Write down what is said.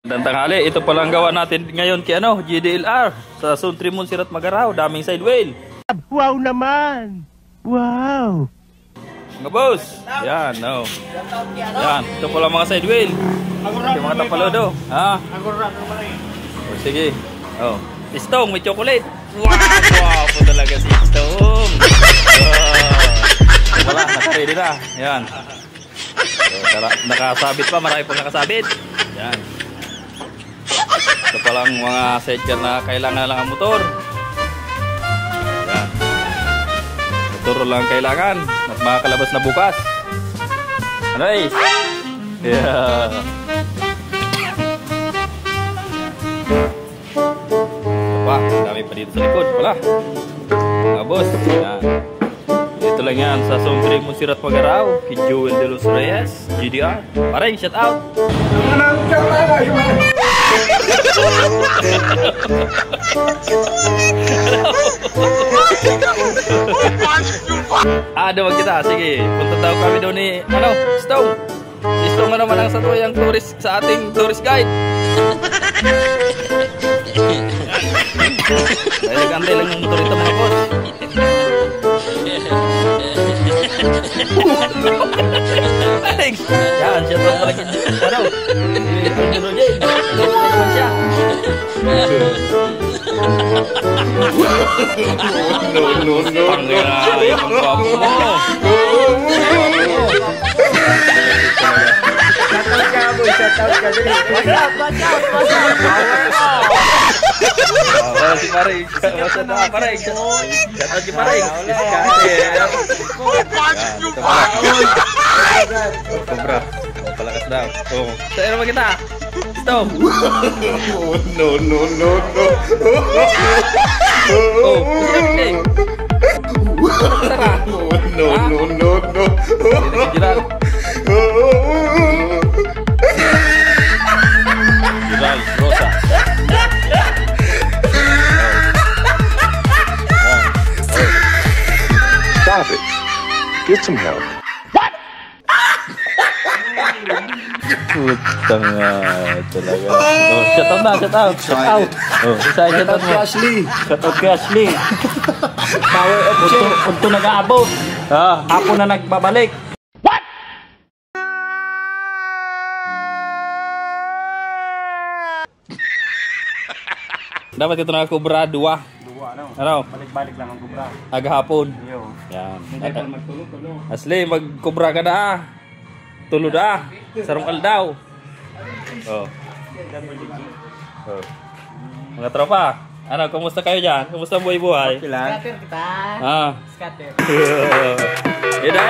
Dan tanghali, ito palang gawa natin ngayon kay GDLR sa Suntrimon Sirat Magaraw, daming side wheel. Wow naman! Wow! Mga boss, yan, yan, ito pala mga side wheel. Yung mga tapalodo, ha? Sige, Stong, may chocolate. Wow po talaga si Stong. Wala, naka-ready na, yan. Nakasabit pa, marami pang nakasabit. Yan. Ito palang mga sidecar na kailangan lang ang motor. Yan. Motor lang kailangan at makakalabas na bukas. Ano eh? Yeah. Ito pa, dami pa dito sa likod. Wala. Mga boss. Yan. Ito lang yan sa Suntrimon Sirat Magaraw. Kay Joel De Los Reyes, GDR. Paring, shout out! Doon kita. Sige, punta tayo kami doon ni Stong. Si Stong naman ang satuyang tourist sa ating tourist guide. Dahil gantay lang yung motor ito mga boss. Yan, siya to pala siya. No. Pangyari, ang guwapo mo. Shoutout ka din. Wala si Paring. Wasa na Paring. Shoutout si Paring. Cobra. Palakas daw. Saan naman kita? Stop. No. No. Giral Rosa. Stop it. Get some help. What? Putang talaga. Shout out. Shout out kay Ashley. Power of Unto nag-aabot. Hapon na nagbabalik. What? Dapat ito na kubra 2. Ano? Balik-balik lang ang kubra. Agahapon. Yan. Asli, magkubra ka na. Tulod sarong aldaw. Mga tropa, kumusta kayo dyan? Kumusta ang buhay-buhay? Scatter kita. Scatter. Yun na